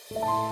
Arkadaşlar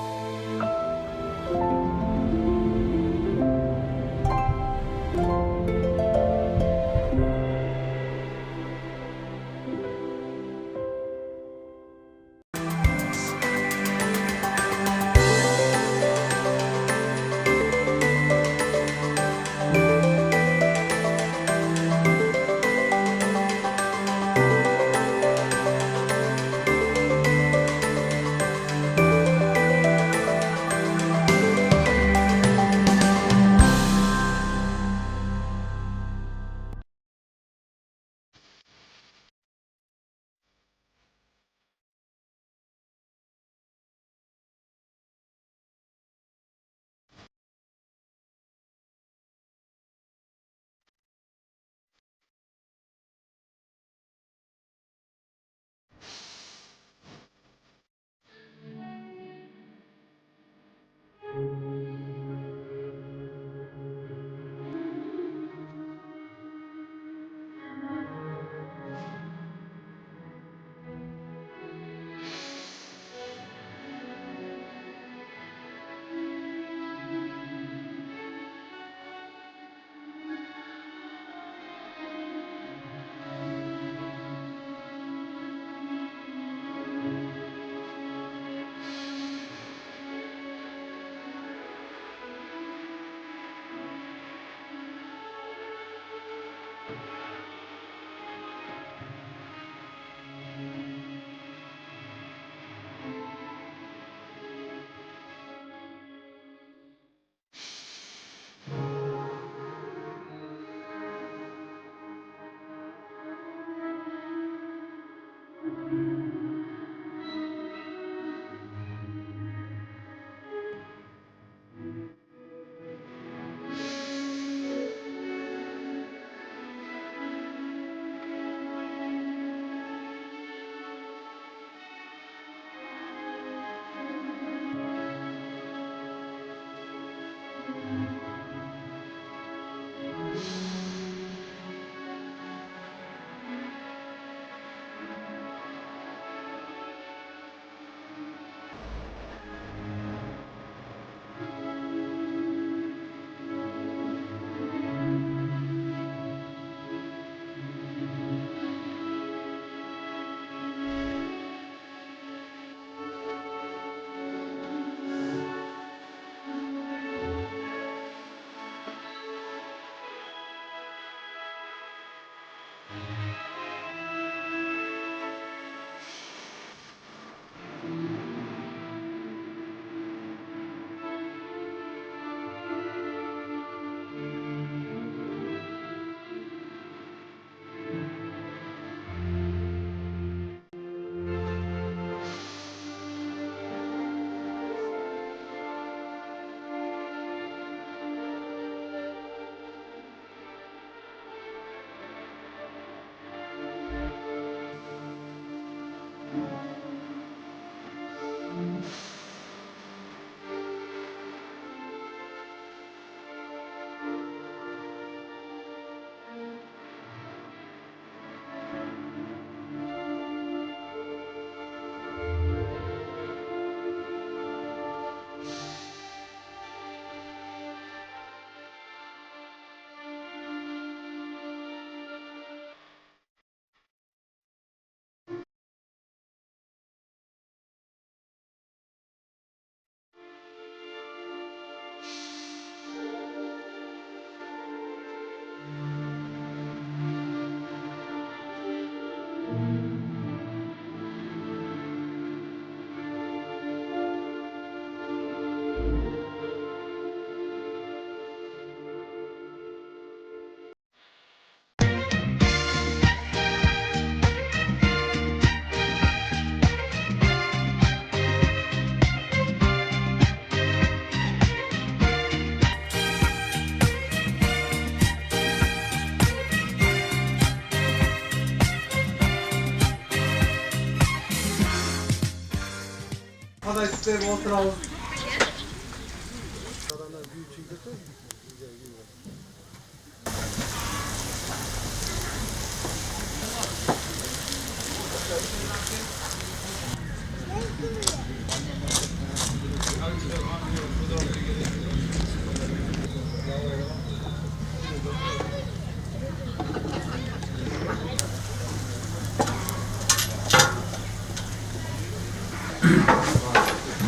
oturalım.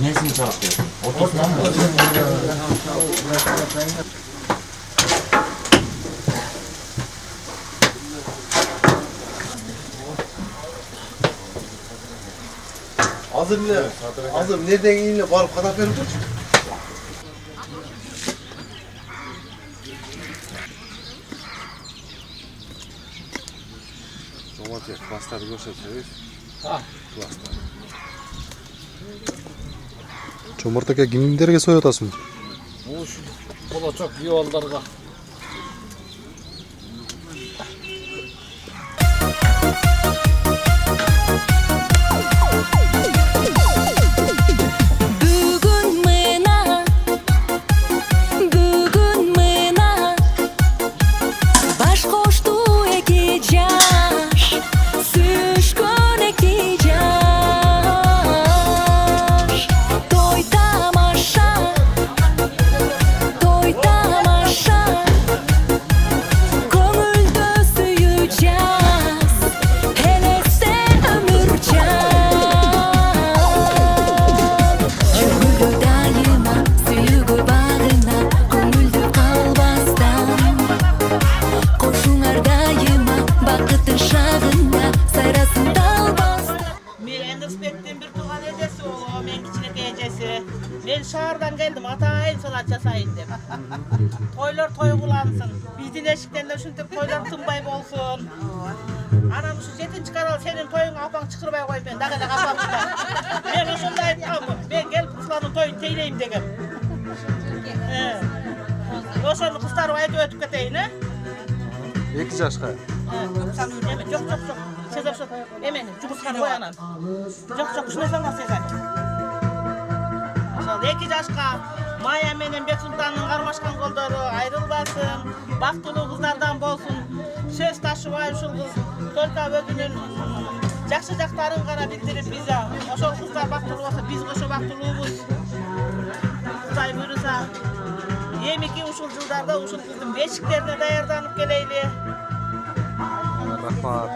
Nesini çalıp verdin? Ortasından mı? Hazır bile. Hazır. Nereden yiyinle varıp kadar verir mi? Domates, pasta gösterseniz. Ha. Pasta. Жомарт ака кимдерге союп атасың? Болочок юолдарга. Ben şehirden geldim, atayın salat yasayın dedim. Toylar toy bulansın. Bizim eşikten de şuntuk toylar tınbay bolsun. Anam şu jetin çıkaral senin toyun apan çıkırbay koy ben. Dağına kapan çıkar. Ben o şunda ayıpamı. Ben gelip kızların toyunu teyleyim dedim. O şunu kızlar ayıp ötüp keteyim he? 2 жашка. Evet, çok. Sezer şu, hemen, cumhurkan koyanan. Çok, şuna sana Sezer. 2 yaşka Maya menen Bek Sultan'ın karmaşkan kolları ayrılmasın, baktulu kızlardan bolsun, söz taşıvay uşul kız, Tolka bögünün jakşı jaktarın gara bildirip bize, oşol kızlar baktulu olsa biz oşo baktuluğumuz, Kutay buyursa, yemiki uşul жылдарда uşul kыздın beşiklerine dayardanıp geleyli. Рахмат.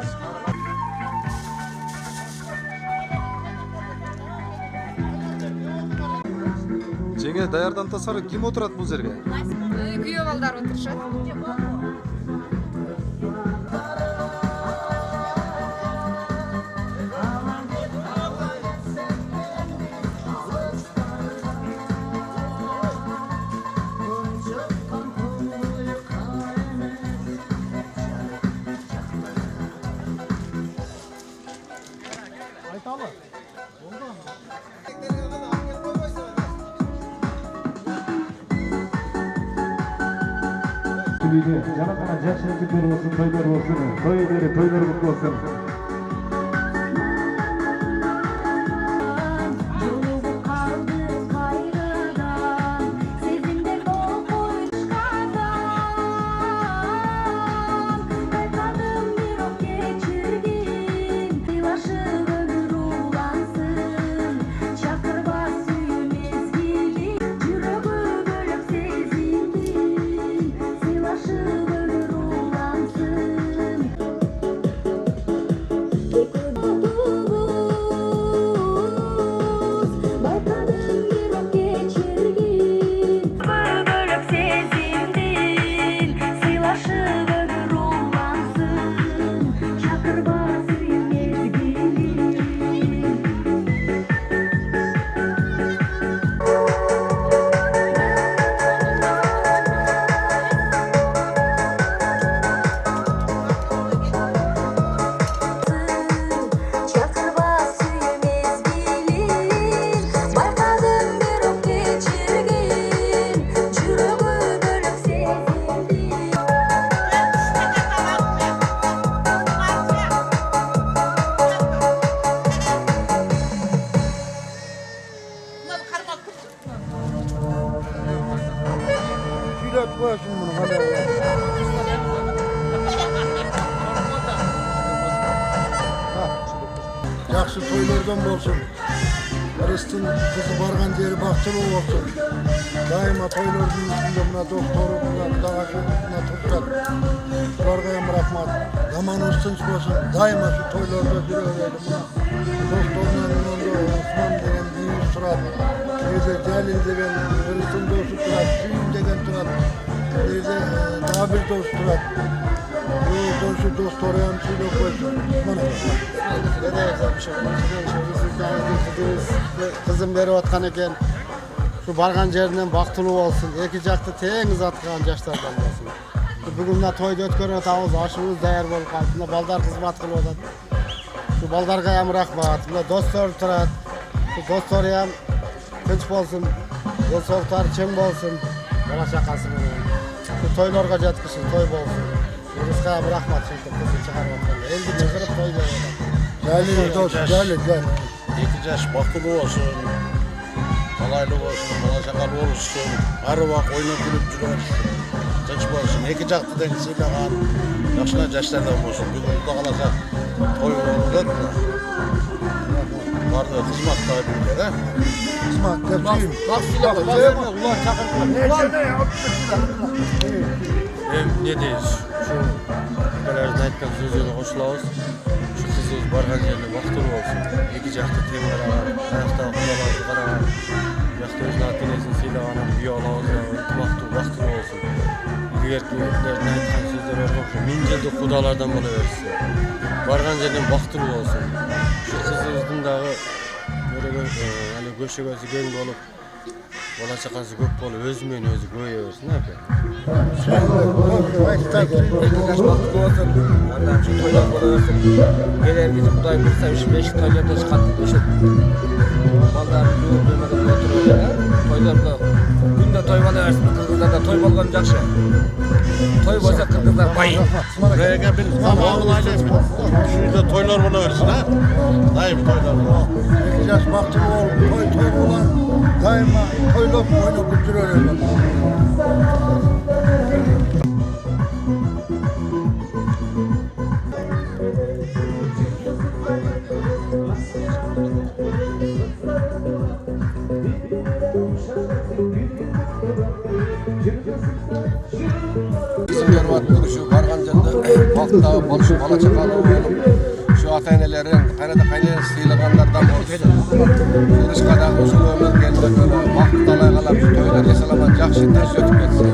Жеңе даярдан тасары ким отурат бул жерге? Күйөө балдар отурушат. Жана гана жакшы күндөр болсун, тойлор болсун, той бери тойлор куттуу болсун. Жақсы тойлардан болсын. Ырыстың қызы барған жері бақтылы болсын. Дайыма тойлардың үстінде мына doktoru, мына дағашы, мына тұрсат. Бұларға рахмат. Аман тыныш болсын. Дайыма şu тойларда жүре береді. Мына достарынан Осман деген дейін тұрады. Neyse Celil degen, Hırıs'ın dostu turat, Süyün degen turat. Neyse daha bir dost turat. Bu dostu dost oraya mı söylüyor koysun. Bana bak. Ne diyeceğim bir şey yok. Kızım beri atkan eken. Şu bargan yerinden baktılığı olsun. İki jakты teniz atkan yaşlardan olsun. Bugün de toyda ötkörün atağız, aşımız değer bolup kaldı. Bunda baldar hizmet kılıp odat. Şu baldarga yam rahmat. Bunda dostlar turat. Şu dostlar yam tinç bolsun. Yol soğuktar çim bolsun. Bola şakasın. Şu toylarga jetkişsin, toy bolsun. Rızka yam rahmat çünkü kızı çıkarıp otkanda. Eldi çıkarıp toy bolsun. Celil dost, Celil. İki yaş bakılı olsun, kolaylı olsun, bala şakalı olsun, her vakit oyuna gülüp duruyorsun, çeç olsun, iki jaktı dengisiyle var, yaşına yaşlardan olsun, bir burada kalacak, toy olur da, vardı hizmet tabiyle İsmail, tepsiyim. Bak filan, ulan çakırma. Ne deyiz? Şu kalardan aytkan sözüne qoşulabız. Şu kızız bargan yerine vaqtlı olsun. İki jakты teң qarab, ayaqta qudalarga qarab, yaqta o'z natinesini siylagana biyolabız, vaqtlı olsun. Ilgerkilerden aytkan sözler orqoq, min жылдык qudalardan bola bersin. Bargan yerden vaqtlı olsun. Şu kızımыздың дағы böyle göşөгөsü keng bolup, bola çakası köp bolup, özümen özü göye bersin aka. Ondan şu toylar bolaversin. Gelen bizim Kuday kılsa 5 toylarda çıkarttık. Ballar dövmeden oturuyor. Toylarda günde toy bolaversin. Kırgızlarda toy bolgan jakşı. Toy bolsa kırgızlar bay. Buraya gel benim tamamın ailesi. Şurada toylar bana versin ha. Dayım toylar bana. İki yaş baktığı ol, toy olan daima toylop oyunu kültürü İsimler var şu bargancanda bakta boluşup bala çakalı olup şu ata-enelerin kanada kaynayan sıylaganlardan olsun. Kırışkada uzun ömür geldi böyle vakti talay kalap şu toylar yaşalaman jakşı ters ötüp etsin.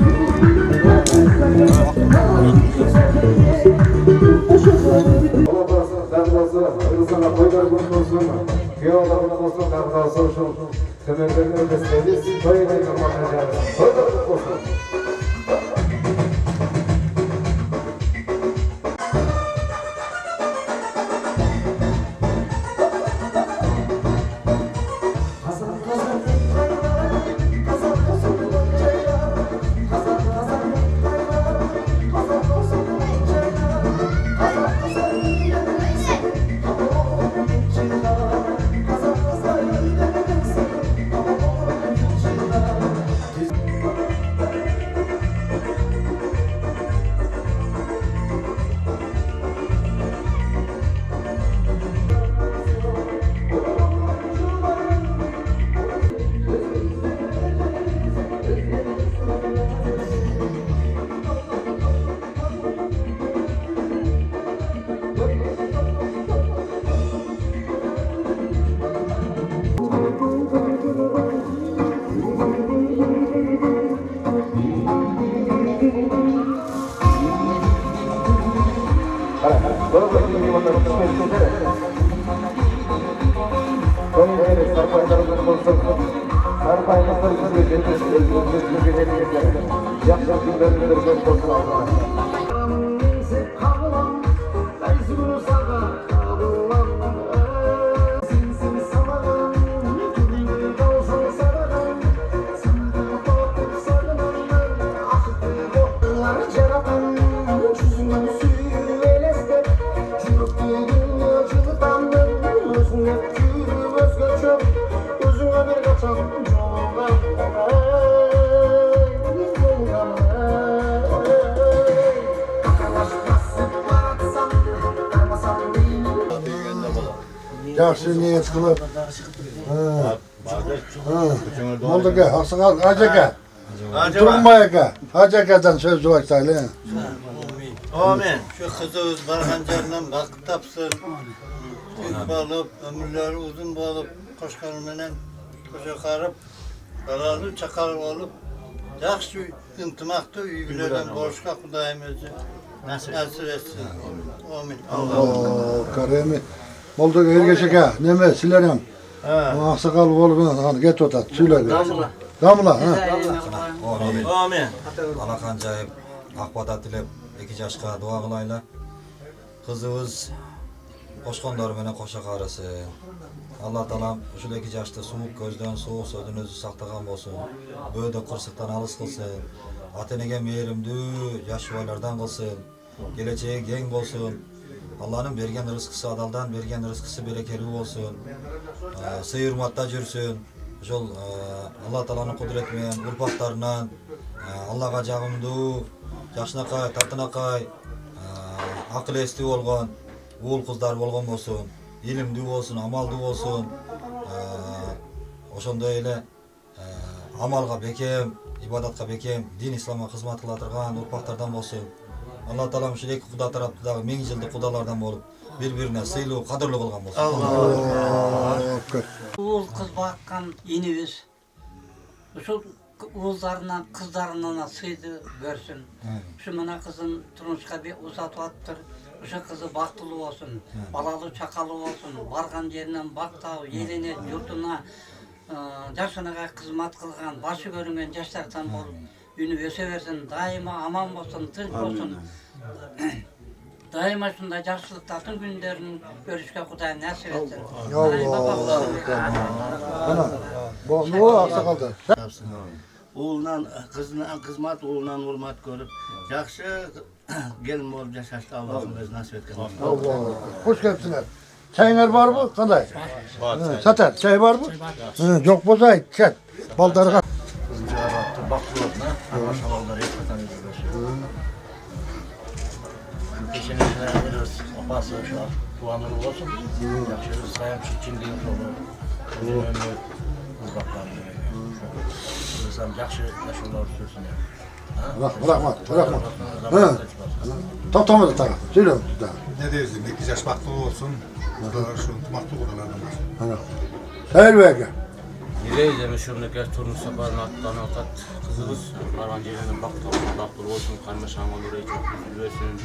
Yaxşı niyet kılıp. Oldu ki, haksın al, acaka. Durmayaka. Acakadan söz başlayla. Amin. Şu kızımız barganclarından vakit tapsın. Büyük balıp, ömürleri uzun balıp, koşkanımla koca karıp, Balalı çakal olup yaxşı ıntımakta üyülerden borçka Kudayımızı nasip etsin. Amin. Karemi. Oldu ergeçek ha. Neme silerim. Aksakal oğlum hani get otat. Söyle. Damla ha. Amin. Alakan cayıp, akbada tilep, 2 yaşka dua kılayla. Kızımız koşkonları mene koşa karısı. Allah talam şu 2 yaşta soğuk gözden soğuk sözün özü saktagan bolsun. Böyle kırsıktan alыс kılsın. Atenege meyerimdi, yaş boylardan kılsın. Geleceğe gen bolsun. Allah'ın bergen rızkısı adaldan bergen rızkısı berekeli bolsun. Sıyır hurmatda жүрсün. Жол Алла Тааланын кудурети менен урпактарынан Аллага жагымдуу, жакшынакай, татынакай, акыл эстүү болгон уул кыздар болгон болсун, илимдүү болсун, амалдуу болсун. Ошондой эле амалга бекем, ибадатка бекем, дин исламга кызмат кыла турган урпактардан болсун. Алла Таалам ушул эки куда тараптагы 1000 жылдык кудалардан болуп, бири-бирине сыйлуу, кадырлуу кылган болсун. Uğul kız bakkan inimiz. Şu uğullarından, kızlarından sıydı görsün. Şu mana kızın turunçka bir uzat attır. Şu kızı baktılı olsun, balalı çakalı olsun, bargan yerinden baktau, yeline, yurtuna, yaşına kızmat kılgan, başı görüngen yaşlardan bol, ünü öseversin, daima aman olsun, tınç olsun. Daima şunda yaşlılıkların günlerini görüşke Kudayım nasip etsin. Allah. Ana. Bu aksakaldı. Oğuldan, kızından kızmat, oğuldan hurmat görüp, yaxşı gelin olup yaşaştı Allah'ın öz nasip etken. Allah. Hoş geldinler. Çayınlar var mı? Kanday? Var. Satar. Çay var mı? Yok bozay. Çet. Baldarı. Kızınca arattı, baktılar. Maşallah ekmeten izliyor. Peşinizine alırız. Opası şu an puanları olsun. Yakşırız sayam çiçinliğimiz olur. Uzun ömrü uzaklarını. Kızım yakşı yaşıyorlar sürsün ya. Bırakma. Toplamadı taraf. Söylüyorum size. Ne dersin? 2 yaş baktığı olsun. Kudalar şu tımaklı kudalardan var. Hayır be. Nereye şurneke turnu saparını attan atat kızımız Bargan yerinin baktılı olsun, karmaşangan orayı çok üzülürsün.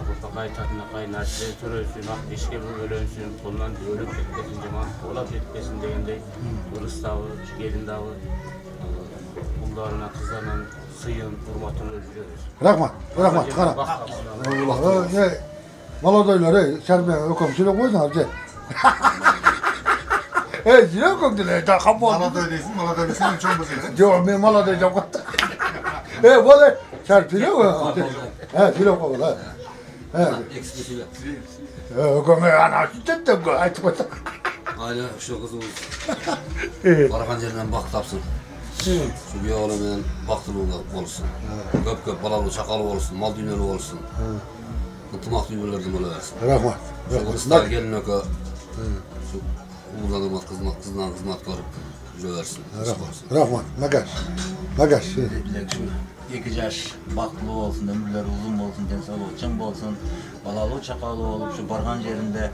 Akıpakay, tatınakay, narsileri törörsün, ak deşke ölönsün, kolundan ölüp ketkesin zaman, olap ketkesin degendey, ırıstağı, gelin dağı, kullarına, kızlarına sıyın, hurmatını özlüyoruz. Bırakma. Tıkana. Allah. Maladoylar, şerbe okum. Şöyle koysun abi. Zile koktular. Daha kapı oldu. Maladoy değilsin, Maladoy değilsin, çok bozulsun. Yok, ben Maladoy çok koktu. Böyle şerpile mi? Filo koktu. Eksik file. Okum, ana süttettim. Açmadım. Aynen şu kızımız. Alakan yerinden bak tapsın. Şu bir oğlumdan baktılı olsun. Köp balalı, çakalı olsun, mal dünyalı olsun. Tımak dünyalardan oluversin. Bırakma. Şu kızlar gelin öke. Uğurdan kızından kızmat görüp yürüversin. Rahman, Magaş. 2 yaş baktılı olsun, ömürleri uzun olsun, densalığı çın olsun, balalı çakalı olup şu bargan yerinde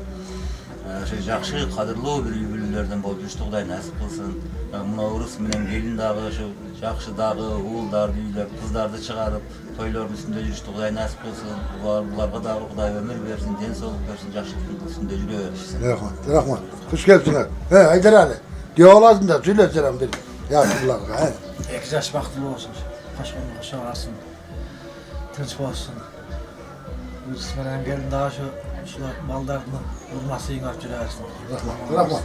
şu yakşı, kadırlı bir yübüllerden bol düştü Kuday nasip kılsın. Buna urus bilen gelin dağı, şu yakşı dağı, uğuldardı, kızlardı çıkarıp toyların üstünde düştü Kuday nasip kılsın. Bularga dağı Kuday ömür versin, densalık versin, yakşılıkın üstünde yürüversin. Rahman. Hoş geldinler. Haydar Ali. Diyorlar da söyle selam dedim. Yaşlılarga. 2 yaş baktılı olsun. Başkanlığa çağırsın. Tınç olsun. Üstünden gelin daha şu mallarını vurması yiyin artık versin. Rahman.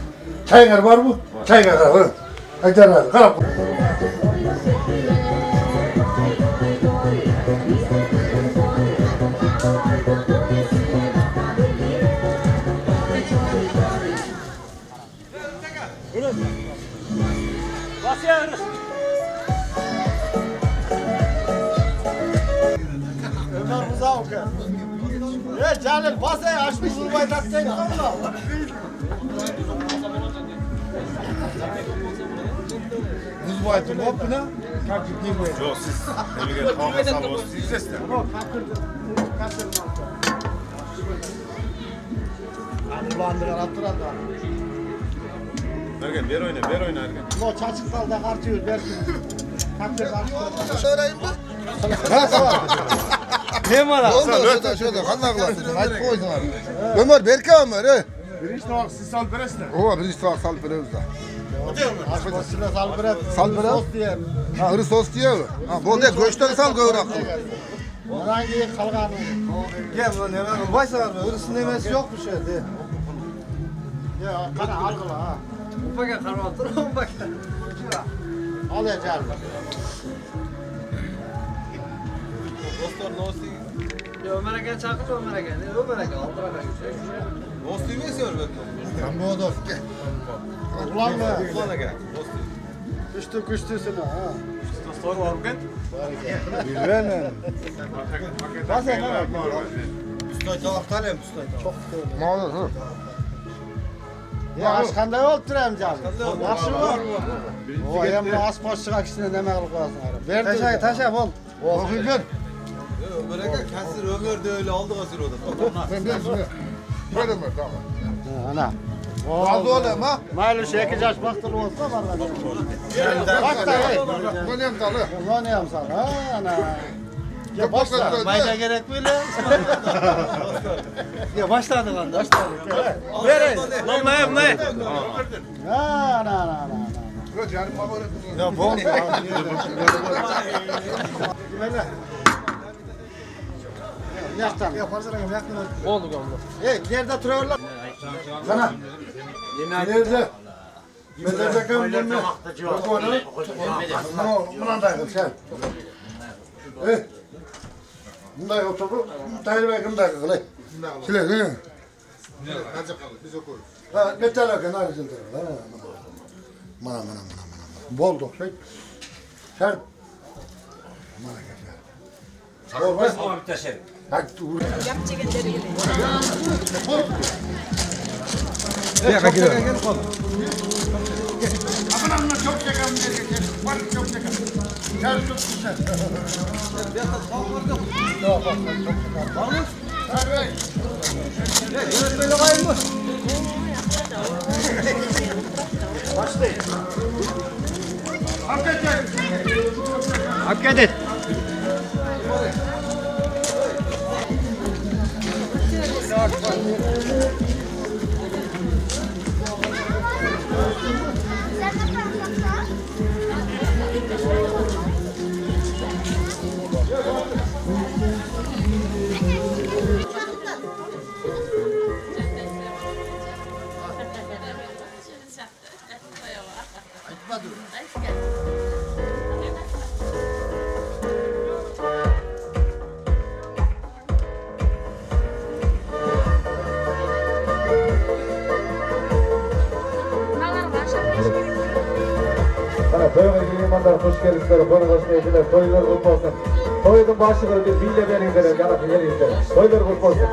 Çayınlar var mı? Çayınlar var. Haydar Ali. Kalap. Ömer Rıza oku. Celil basaya açmış vurmayı taktayın kanla. Buz boyatı hopuna. Kalkıp değil boyatı. Yok siz. Eline kavga sağlı olsun. Siz de ister. Kulağındıran attıran da. Ergen ver oyna Ergen. O çaçıksalda kartıyor belki. Kaptır kartıyor. Söyleyeyim mi? Ne var Oldu şurada kanaklasın. Hadi koysun abi. Ömer Berke Ömer he. Birinci tavak siz sal beresle. O birinci tavak sal perevizde. Aşkosuyla salbıret. Sal bırak. Sos diye. Ha ırı sos diyor. Ha bu ne göçten sal gövrak. Hangi kalkanı? Gel lan hemen başla var. Hırsın demesi yok mu şeyde? Ya kana algıla ha. Ufak ya karma dur bak. Al ya canım. Dostlar nosti. Ya Ömer'e gel çakıl Ömer'e gel. Ömer'e gel. Aldıra gel. Nosti mi istiyor ben? Sen bu odur. Ulan mı? Ulan gel. Nosti. Kuştu kuştusun ha. Sor var mı? Bilmem. Bazen ha. Üstay tavak talem üstay tavak. Çok güzel. Mağdur hı. Ya aşkanda yol turayım canım. Yaxşı var. O hem az boşluğa kişine demek koyasın. Verdi. Taşa bol. Okuyun gel. Ömer'e gel. Kasır Ömer de öyle aldı kasır o da. Sen bilirsin. Böyle mi? Tamam. Ana. Aldı oğlum ha. Maylı şey 2 yaş baktılı olsa var lan. Bak da hey. Bu ne dalı? Ne neyim sana? Ha ana. Ya başla. Mayda gerek böyle. Ya başladı lan. Başladı. Ver. Lan mayım ne? Ana. Yok canım baba. Ya bol. Yaktan. Yaparsın yaktan. Oldu galiba. Hey nerede duruyorlar? Sana. Nerede? Mezarda kan bunu. Bak onu. Buna da sen. Bunda oturup tayır ve kımda kılay. Şöyle değil mi? Ha, ne talaka ne arayacağım sana? Mana. Bol dok şey. Sen. Mana gel. Bol bas. Tamam teşekkür. Hadi dur. Ya gel. Aman çok çekem dedi. Var çok çekem. Gel çok güzel. Yok bak çok çekem. Var mı? Evet. Ya böyle var mı? Başlayın. Hakikaten. et. Toyga gelgenler hoş geldinizler. Konu başlayıcılar. Toylar kutlu olsun. Toydun başını bir bille veringler. Yana gelingler. Toylar kutlu olsun.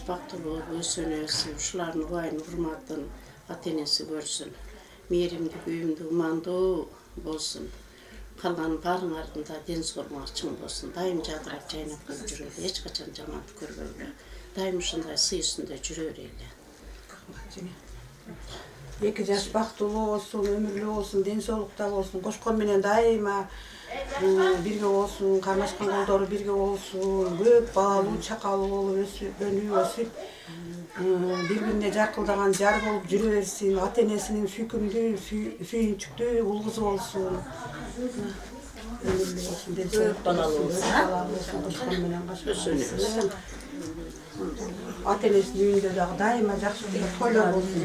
Baktılı ölsün, şuların vayını hurmatın, atenesi görsün. Merimdi, büyümdü, umandı olsun. Kalan barın ardında deniz olmak için olsun. Daim cadırap caynap gibi jüröyle, hiç kaçan cemaat körbeyle. Daim şunday sığ üstünde jüröyle. 2 yaş baktılı olsun, ömürlü olsun, densolukta olsun. Koşkon menen daima birge olsun, karmaşkan koldoru birge olsun. Büyük balalı, çakalı olup ösüp, birbirine jakıldagan jar bolup jüre bersin. Ata-enesinin süykümdүү, sүйүнчүктүү ul kızı olsun. ömürlü olsun, densoğluk balalı olsun. Koşkanmenen kaşkanmenen. Atenesi düğünde de daima жақсы toylar olsun.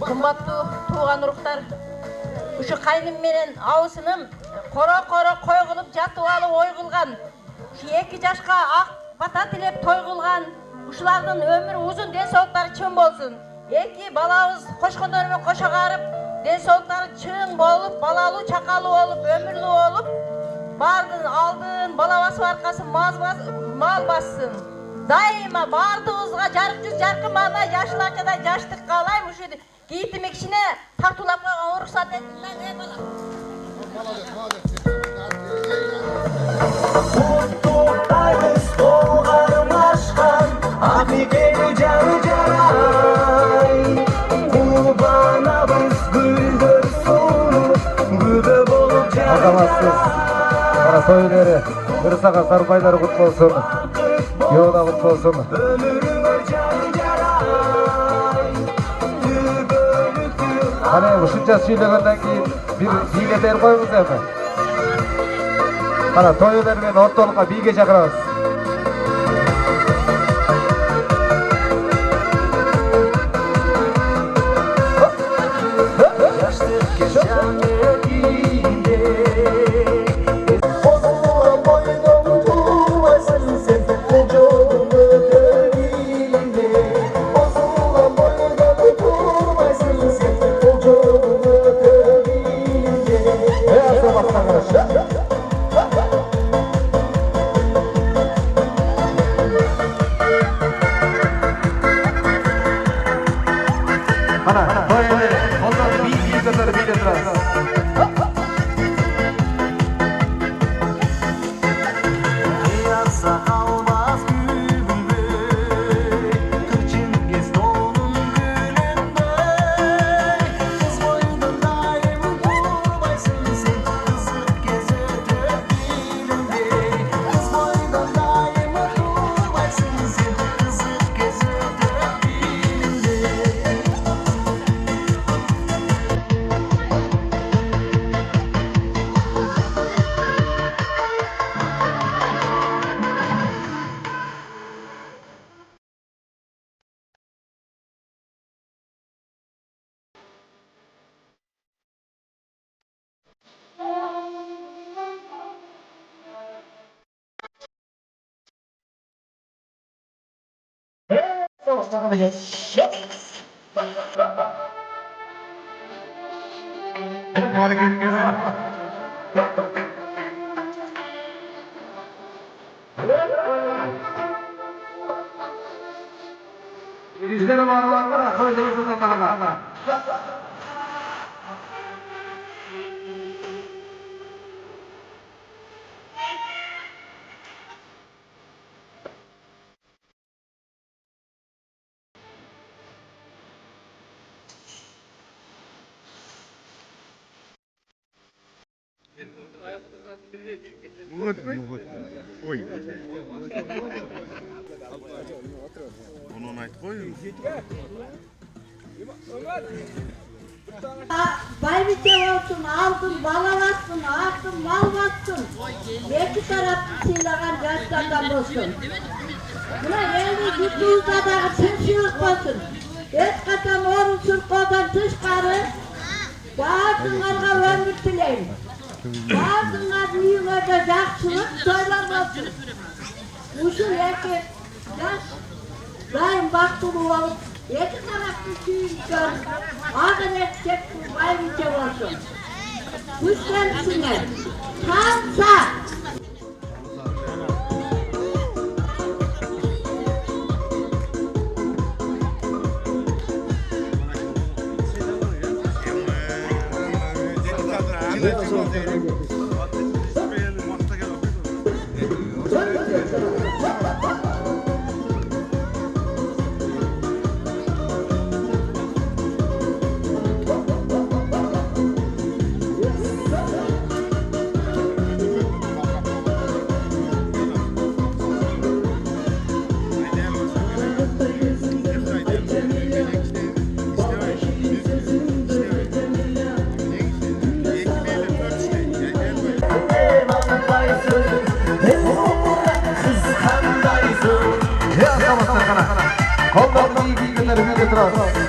Kımbatlı tuğan uruktar, uşu kayным menen abысынım koro koy kılıp jatıp alıp oy kılgan, şu 2 jaşka ak bata tilep toy kılgan, uşulardын ömürü uzun, densoğluktары çın bolsun. 2 balabыз koşkondor menен koşa karıp, densoğluktары çın bolup, balalı çakalı olup, ömürlü olup, bardın aldın, balabası arkası mal bassın. Daima bardığızga жарык жүз жаркын мана жашыларчада жаштык каалайм ушу кийитим кишине тартуулап койгон уруксат этиңер бала. Kutluyuz kollarım aşkan, abi geri caray. Kurbanabız güldür sonu, gübe bolup caray. Atamazsız. Kara soyları, kırsağa sarpayları kutlu olsun. Yoğda kutlu olsun. Hani uşunca söylegenden keyin bir biyle der koyumuz hemen. Kana toyu vermen ortalıkka biye çakırabız. Ana, böyle ondan bir kadar bir de biraz. Yazsa kalmaz gülümde, kırçın gez doğunun gülünde. Kız boyundan daim durmaysın sen, kızıp gezer dilinde. Kız boyundan daim durmaysın sen, kızıp gezer dilinde. Bizlerim Allah'ına koyduğunuzda bana. Ой. Onu aytып koyun. Baybiçe olsun, aldın, balalatsın, aldın, mal batsın. İki taraflı silagan yaşlardan olsun. Buna evde gittiğinizde tümsüyük olsun. Hiç kaçan oğlum sürkodan tışkarı. Bazılarına ömür dileyim. Bazılarına düğünlerde yakşılık söyler olsun. Uşul eki yaş daim baktığı olup iki taraflı düğünler ağır edecek baybiçe olsun. Kuşlarısınlar. Kansa. Kollarını iyi günleri bir getirir.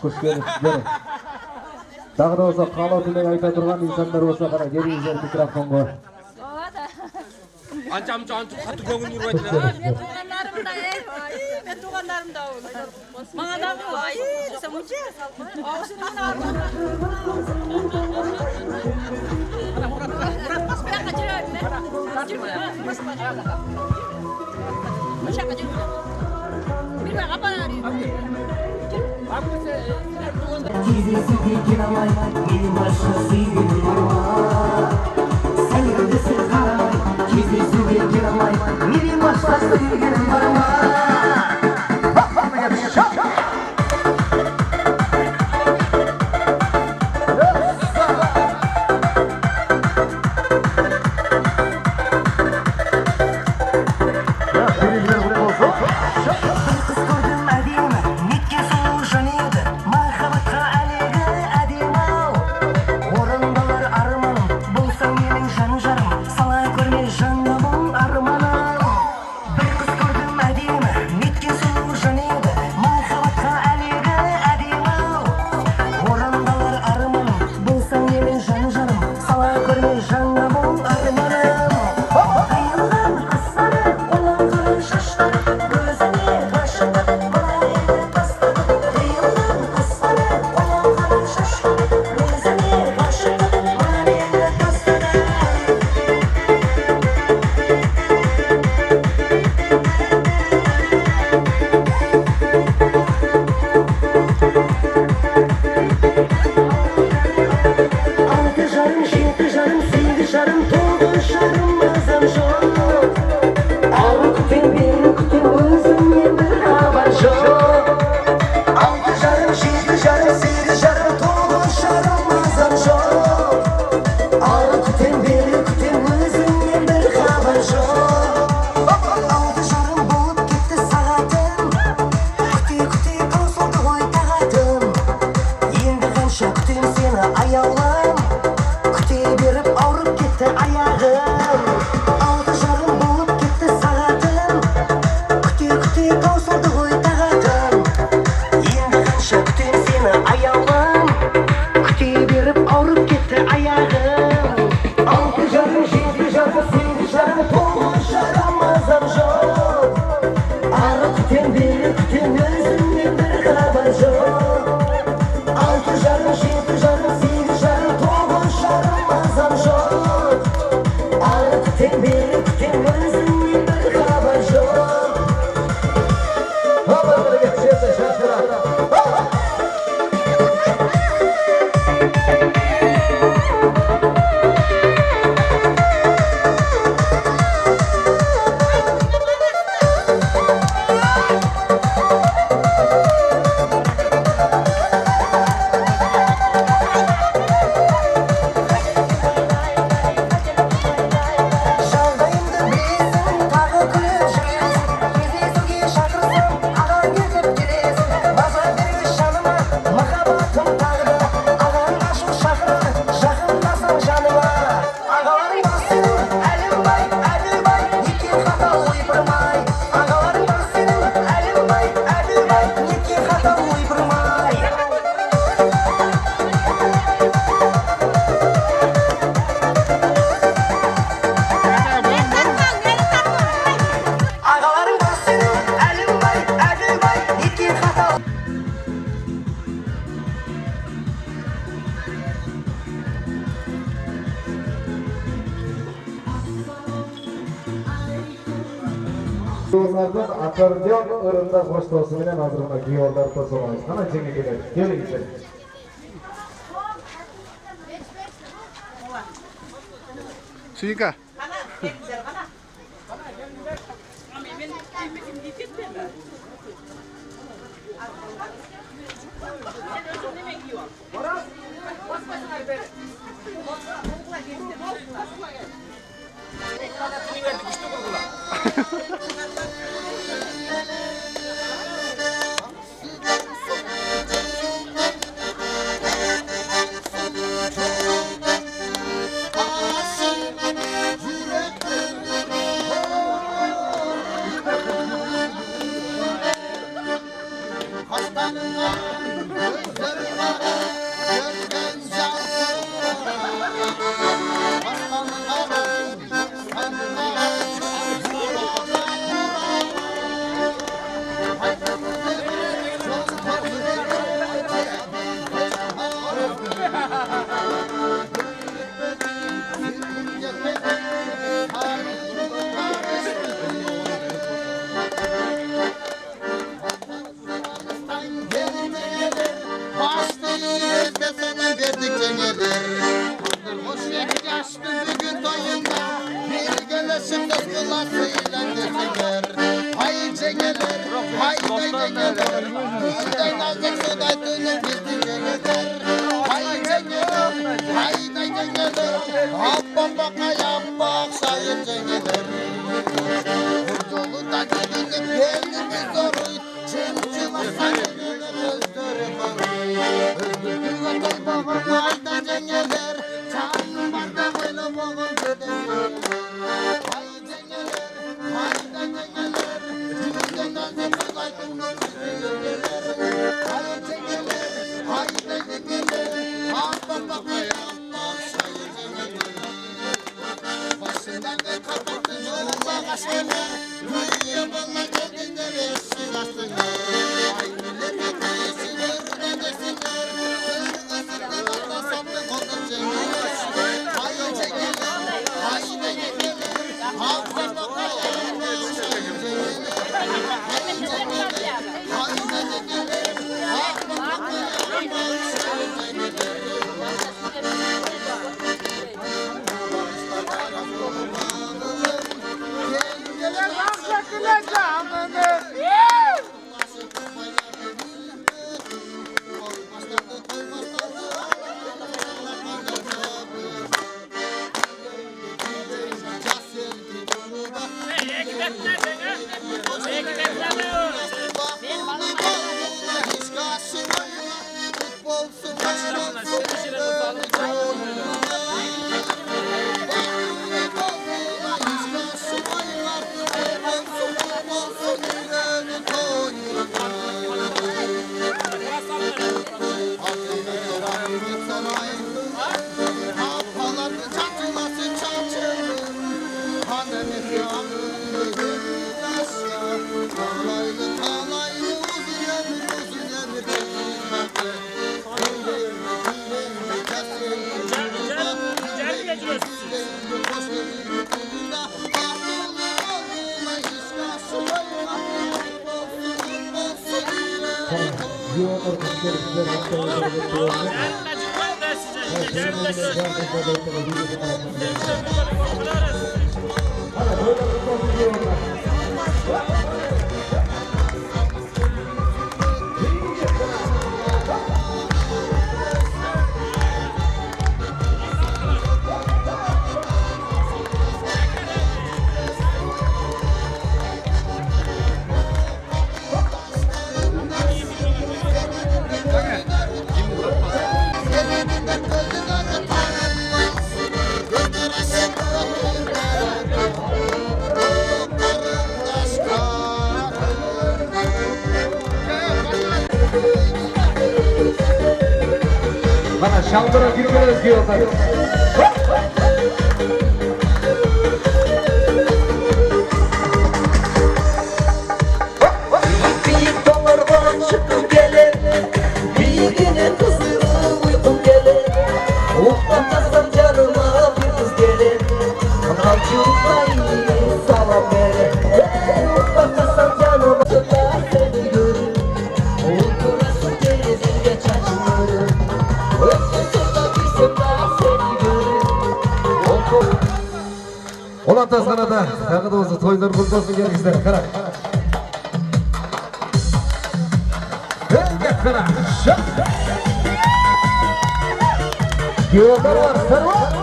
Kuş gelip sizlere. Daha da olsa kalot ile ayta durgan insanlar olsa kana gelingizler mikrofonga. Anca katı көңіл uraydılar. Ben tuğanlarım da olur. Bana da bu. Ay, sen uçu. Ağzından ağrıyor. Murat bas bir kaçır. Bas Aşağı kaçır. Bir bak apa arıyor. Gizlisi değil ama benim başka sevgilim var. Sen yürüdüsün karamay. Gizlisi değil ama benim başka sevgilim var. Bak bana yapıyor. Armanım bir kız gördüm Medine seni ayağım Kütüye verip ağrıp gitti ayağım Altı canım, şimdi canım, şimdi canım Toğuşaramazam çok Ağrı tüten biri tüten özümden bir kabar çok Altı canım, şimdi canım, şimdi canım Toğuşaramazam çok Ağrı tüten biri tüten özümden bir kabar çok Hadi geçeceğiz şarkılar. Şaldayımdı bilsin, tağı kulüp şiirsin Bizi sugi şakırsın, ağa gidip giresin Baza bir şanıma, makabatım tağda Ağan aşık şakıra, şakındasın canıma Ağaların basın, elim bay, elim bay Niki hata uydurmay Ağaların basın, elim bay, elim bay Niki hata uydurmay Ağaların basın, elim bay, elim bay Niki hata Yollardan akordeon ırında hoştosu bilen hazırına giyorlar tosamayız. Ana çenge gelir. Gelin içeri. Suyika. Bana şaldıra girmeye özgüyorlar. Büyük dolardan çıkıp gelir, büyüğüne kızıyorum uykum gelir. Uklanmasam canıma bir kız gelir, kamçuklayı salam verir. Uklanmasam canıma da seni görür, uykurası denizinde çaçmıyor. Öpsün da bilsin da seni görür. Ulan taskanada, yakıt olsun, toylar bulmasın gelgisler, karak. Yollar var, sen var.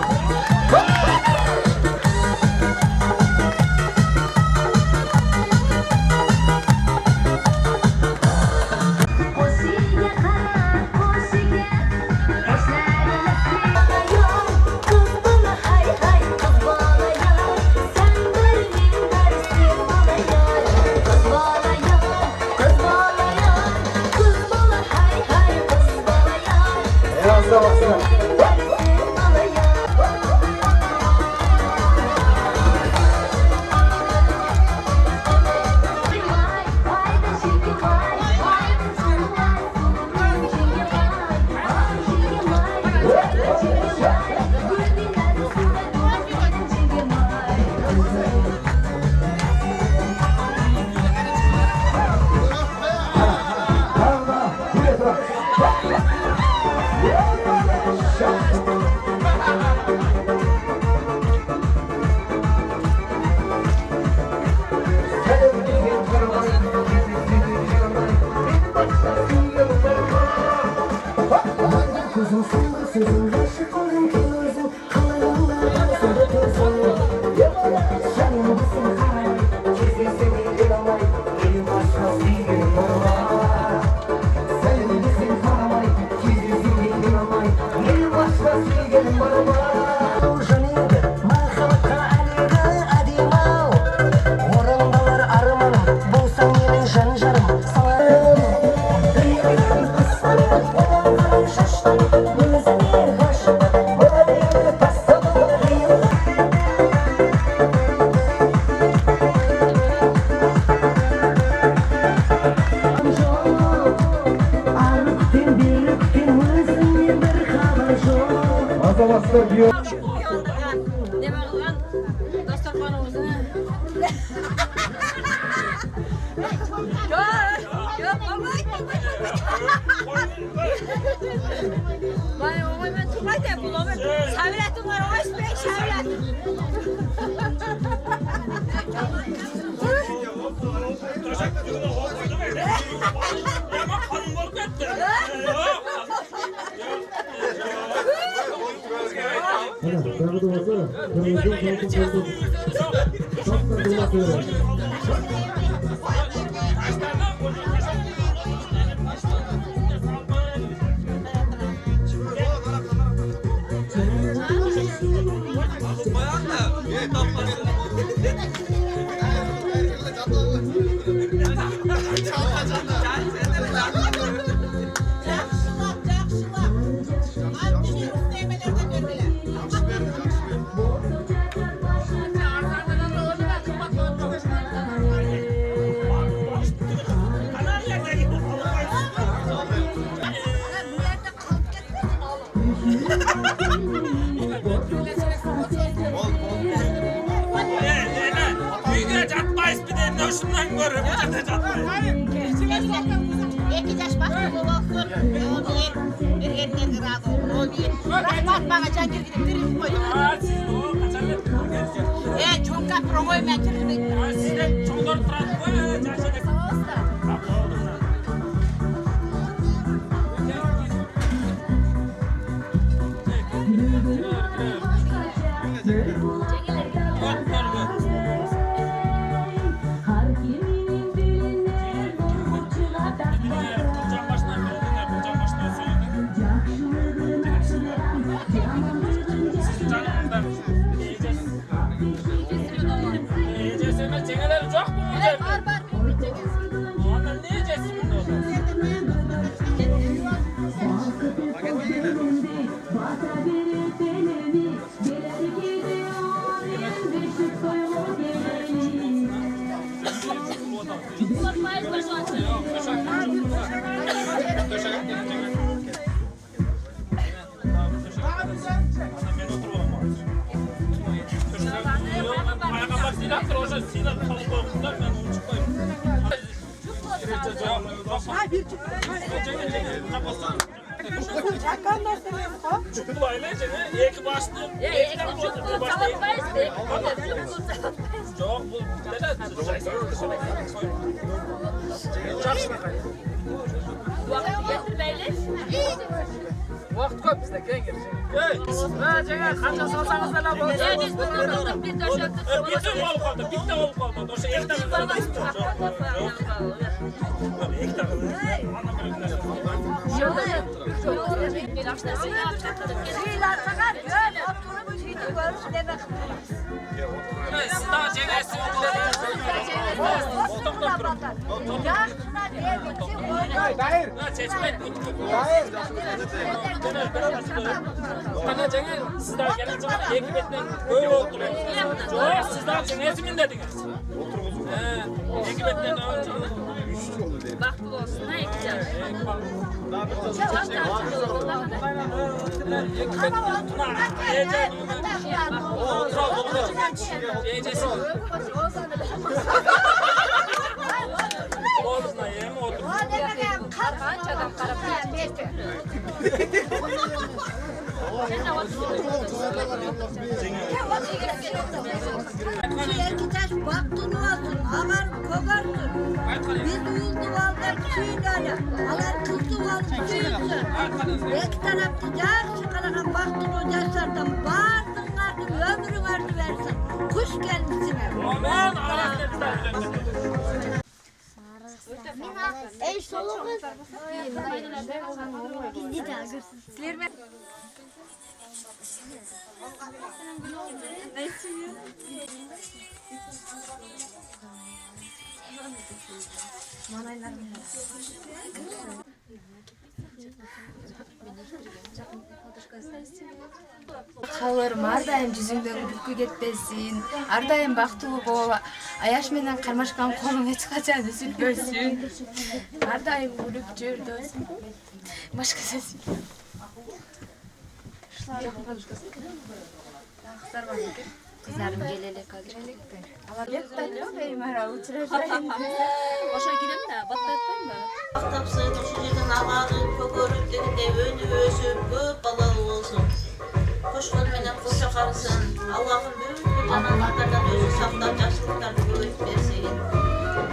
Biraz da baksana. Iki yaş bakımlı olsun. deyin. Rahmat bana can girgidip birinci koyun. Çok kapır koymayan kirgidip. Sizden çok doğru turan koyun. Vaqt ko'p bizda kengir. Ha, janga qancha solsangiz da bo'ladi. Biz bundan turib bir to'shakda. Bitta olib qoldi, bitta olib qoldi. O'sha ikkita Qana jangan sizlar kelajagida ikki betdan ko'p o'tirasiz. Yo'q, sizlar chengizimin dedingiz. Ikki betdan vaqt bo'lsin, aytdim. Qanchadan qarab Erkitaş baktını olsun, aman kogarsın. Biz uyuzlu valdan suyunları, alar kızlı valdan suyunsun. İki tarafta jakşı kalakan baktını yaşlardan bardın ömrün ardı versin. Kuş gelmişsine. Aman Ey solu kız. Gizli de Sizler mi? Kallarım ardayım yüzünden gülkü ketpesin. Ardayım baktığım bol. Ayaş menen karmaşkan kolum hiç kaçan üzülbösün. Ardayım gülüp cürdösün. Başka sesim. Kızlarım geleli kalır. Yetten benim ara uçuracağım. Oşa girem de batlattan mı? Tapsın şu yerden ağanın kökörüklerinde önü özüm köp balalı olsun. Koşkun menen koşa karısın. Allah'ın bütün cananlardan özü saklap yaşlıklarını görüp versin.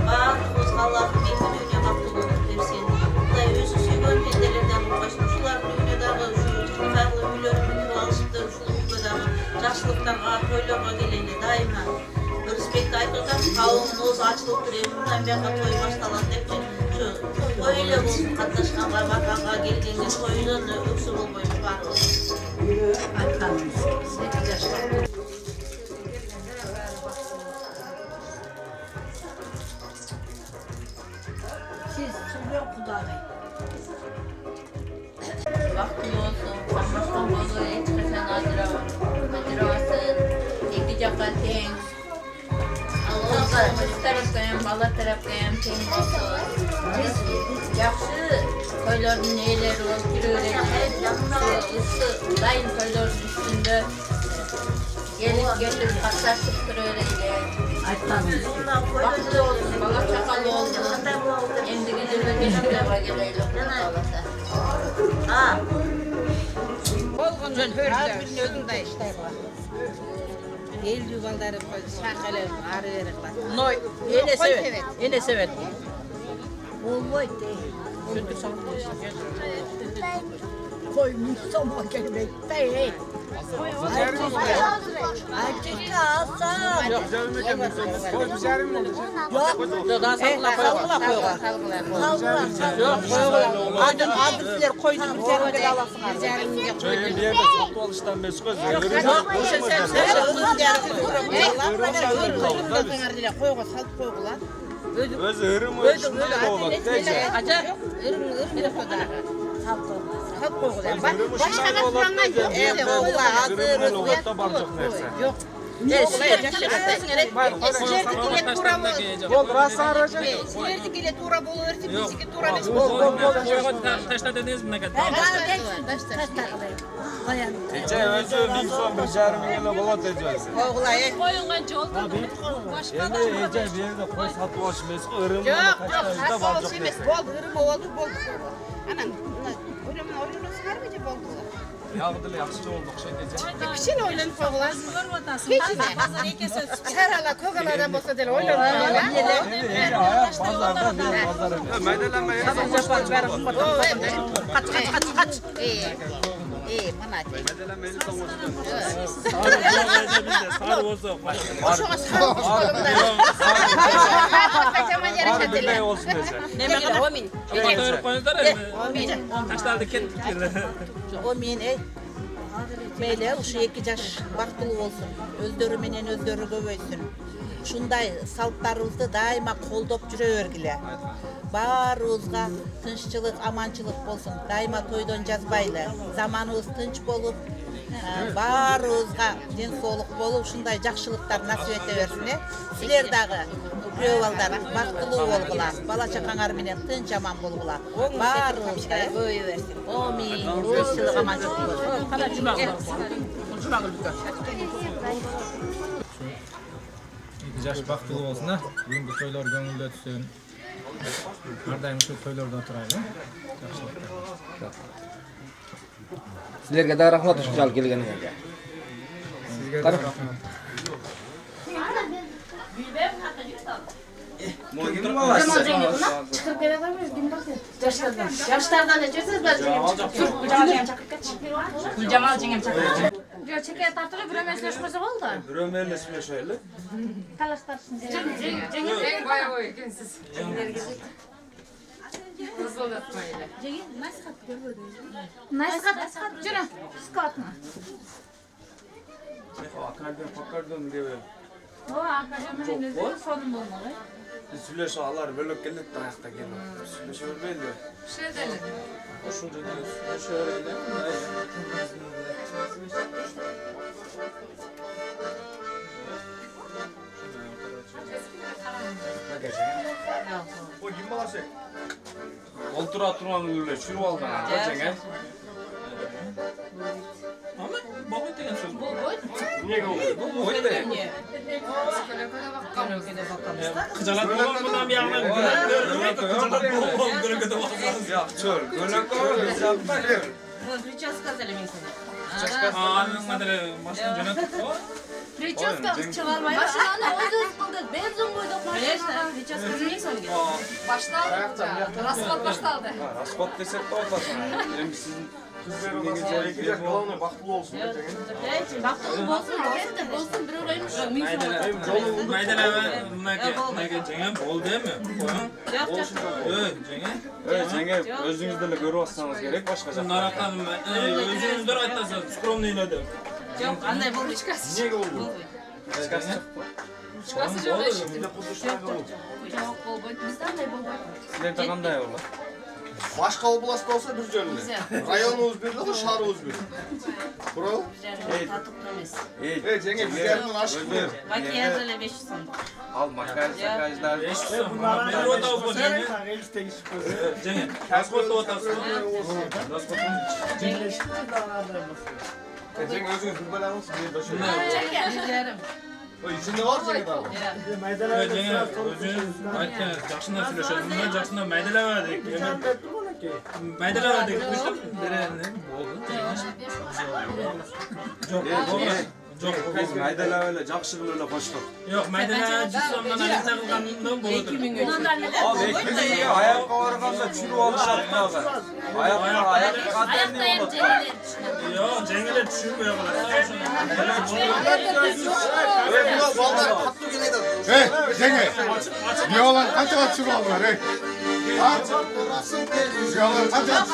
Bağırtımız Allah'ın bir dünya baktığını versin. Kulay özü sügön pendelerden uğraşın. Şuların önüne dağı şu tıkaylı ülörümünü alışıptır. Şu ülkadağı yaşlıklarına, toylarına geleni daima. Respekt aytıdan kavımın oğuz açılıp duruyor. Bundan beri toy baştalan depçe. Şu öyle olsun katlaşkanға, bakanға gelgенге toydan öksü bolmay var olsun. Aytkanımız. 8 yaşta. Siz Süleyman Kudağı. Vakti olsun, başkan bolu, etkisen acırasın, iki caka teң. Kız tarafkayam, bala tarafkayam teң olsun. Biz жақсы toyların neyleri olup ısı dayın toyların üstünde gelip getirip katlaşıp duruyorlar. Aytkanımız. Vakti olsun, bala çakalı olsun. Endi gidip gençlerine gelelim. Ha. Her birinin özünde işte var. El yuvalları şakale arı verirler. Noy, ene sevet. Olmayı Sütü sanmış. koymuş son gelmekte. Ayçiçeği alsam. Yok canım efendim. Koy güzelim mi olacak? Yok. Daha salgıla koyuyorlar. Yok koyuyorlar. Adresler koydu üzerine alasın. Şöyle bir yerde satı alıştan mesul. Yok sen uzun derdi. Koyuyorlar salt koyuyorlar. Özü hırım ölçüsünde de olur. Acayip. Irım kadar. Salt koyuyorlar. Başka da kuranlar yok. Koyuyorlar. Hazır. Yok. Silerdikiyle tura mı? Bol rasar hocam. Silerdikiyle tura buluversin. Biziki tura ne? Taşla dediniz mi ne kadar? Ece özü bin son bir jarım yılı bulat edeceğiz. Koyuyorlar. Koyungan jolda başka da. Ece bir yerde koy satı alış mesul. Irım Yok satı olsun емес. Bol ırım oldu bol. Anam oyunu sarmayınca bol. Yağdılı yaxşı olduk şey Ece. Kichine o'ylanib qo'yinglar. Kichine. Sarala ko'galardan bo'lsa deb o'ylanib qo'yinglar. Maydalanma yana Qach. Mana. Maydalanma yana Sarı olsun. O'shaga sarib qo'limda. Qachon yarashadilar. olsun Ece. Nima qilib omin. Koyup koyunlar mı? Taşlardı kettik. O men meyle uşu 2 yaş baktılı olsun. Özdörü menen özdörü köböysün. Ушундай салттарыбызды дайыма колдоп жүрө бергиле. Баарыбызга тынччылык, аманчылык болсун. Дайыма тойдон жазбайлы. Заманыбыз тынч болуп, баарыбызга ден соолук болуп, ушундай жакшылыктар насип эте берсин. Силер дагы күйөө балдар бактылуу болгула, бала чакаңар менен тынч аман болгула. Баарыбызга көбөйө берсин. Амин. Тынччылык, аманчылык болсун. Кана жумак. Жумак үлгү. Жаш бактылуу болсун а. Бүгүнкү тойлор көңүлдө түшсүн. Ар дайым ушул тойлордо турайлы. Sizlerge de rahmat olsun çal gelgeningizge. Sizge de rahmat. Çıkıp gele koymuyoruz, kim bakıyor? Yaşlardan. Yaşlardan ne diyorsunuz ben cengem çıkıp gel. Gülcemal çakıp geç. Gülcemal cengem çakıp geç. Diyor çekeye tartılıyor, bir ömesleşmesi oldu. Bir ömerleşme şöyle. Talaştarsın. Cengem bayağı koy gensiz. Nasıl olur böyle? Cengem, nasıl kat görmedin? Nasıl kat? Cüne, skatma. Akardan pakardan diye. O akademi ne diyor? Sorun olmalı. Süleş ağlar böyle gelip dayakta geliyor. Süleş öyle diyor. Şey derler. Koşunca diyor. Süleş öyle diyor. O kim balası? Oltura turan öyle şunu aldın. Cengen. Ama baba tegen söz. Niye oldu? Bu boyut ne? Kıcalat babam bundan bir yandan kıcalat babam göre göre bakıyoruz. Ya çöl. Gölek var. Biz yapmayalım. Прическа зелемин Çaşka ağanın madre başın cennet o. Прическа çıkarmayın. Başlarına özür kıldık. Benzin koyduk. Конечно, прическа зелемин sonra. Baştaldı. Raskat baştaldı. Raspat desek de olmasın. Benim sizin kızlarınız gerekecek kalanı baktılı olsun. Baktılı bolsun, elbette bolsun. Bir olaymış. Maydalava bunga cengen bol değil mi? Olsun. Cengen. Evet Cengen özünüzde de görüp atsanız gerek başka şey. Naraktan özünüzden aytasanız skromniydi. Yok, anne bu çıkası. Niye oldu? Çıkası çıktı. Çıkası çok eşit. Yok bol bizden de bol. Sizler de kanday olur. Başka oblast olsa bir jönlü. Rayonumuz birlik, şahrımız birlik. Bravo. Evet Cengen bizlerinin aşkı. Makyaj öyle 500 sandık. Al makyaj sakajlar. Bunlar o da bu cengen. Cengen. Raspat da otasın. Cengen özünüz bir bela olsun. Bizlerim. O içinde var Cengen abi. Cengen özünüz aytken жақшынан сөйлөшөт. Мына жақшынан майдалава дейт. Майдалава дейт. Болду. Yok, Maydala öyle, jakşıgıl öyle koştuk. Yok, maydala cüzdandan aletine kılganından buludur. Abi ekmeği ya, ayakta varganda çürü alışak lazım. Ayak kaderli olur. Yok, cengiler düşürmüyor kadar. Hey, Cenge. Bir olan kaç açık oldular hey. Bir olan kaç açık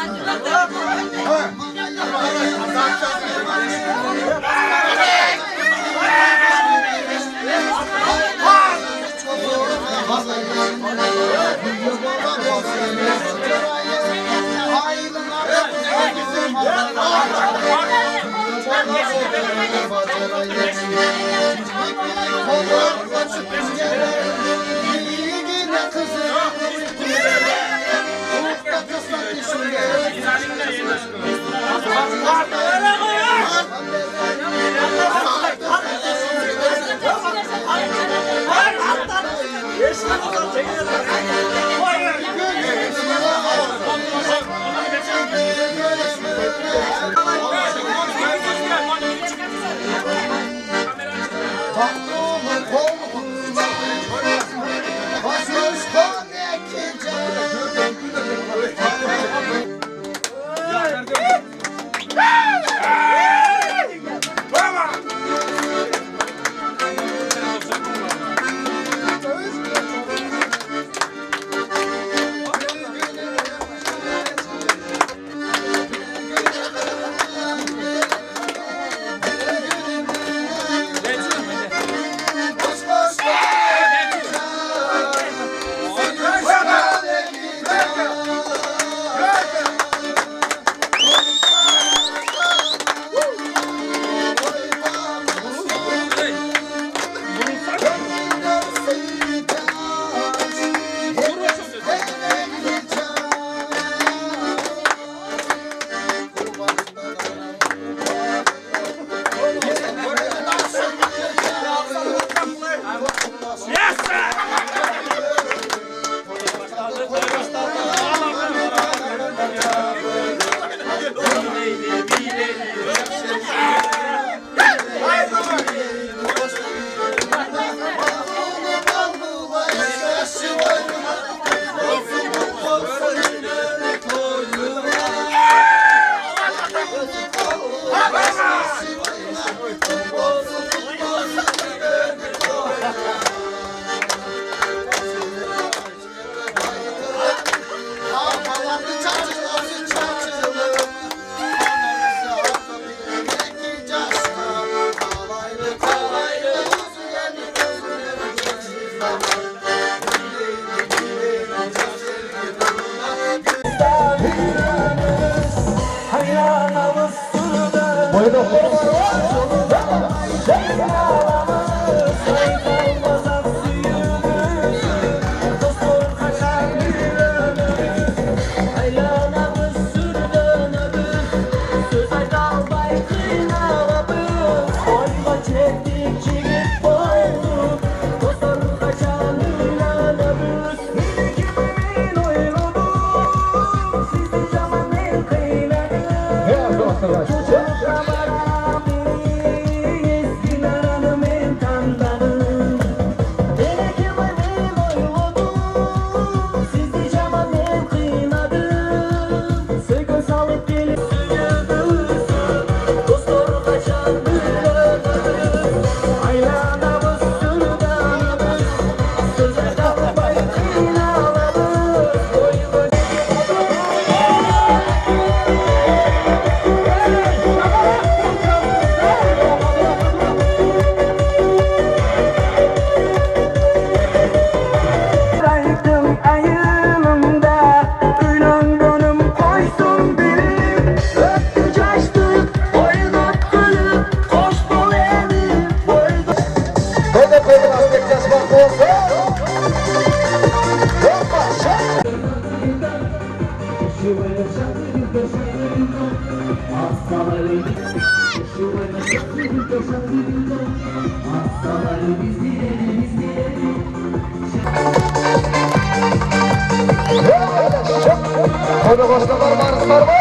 Ko'rib boshqa barmariz barmi?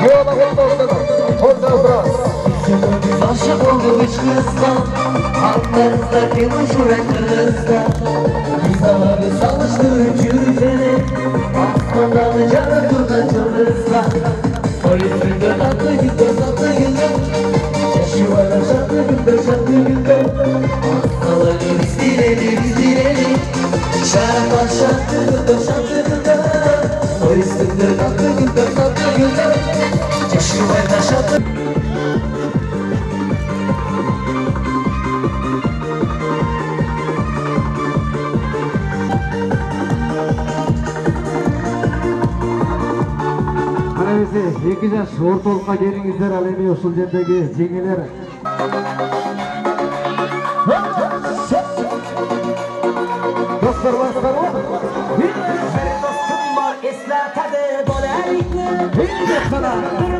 Yo'q, bo'ldi. To'rtta aşık oldu üç kızla Halklarınızda bir müşüret kızla Biz sana bir salıştırıp yürüyeceğiz Asmandan canı durdan çırızla Polisinde tatlı günde tatlı günde Yaşıvarlar şartlı günde şartlı günde Hastaları biz dilelim Şaraplar şartlı günde şartlı günde Polisinde tatlı günde tatlı günde Yaşıvarlar şartlı Bize 2 yaş ortalıkka gelingizler al emeği uşul jerdeki жеңелер. Dostlar var. Bir dostum var eslatade dolaylı. Bir dostlar.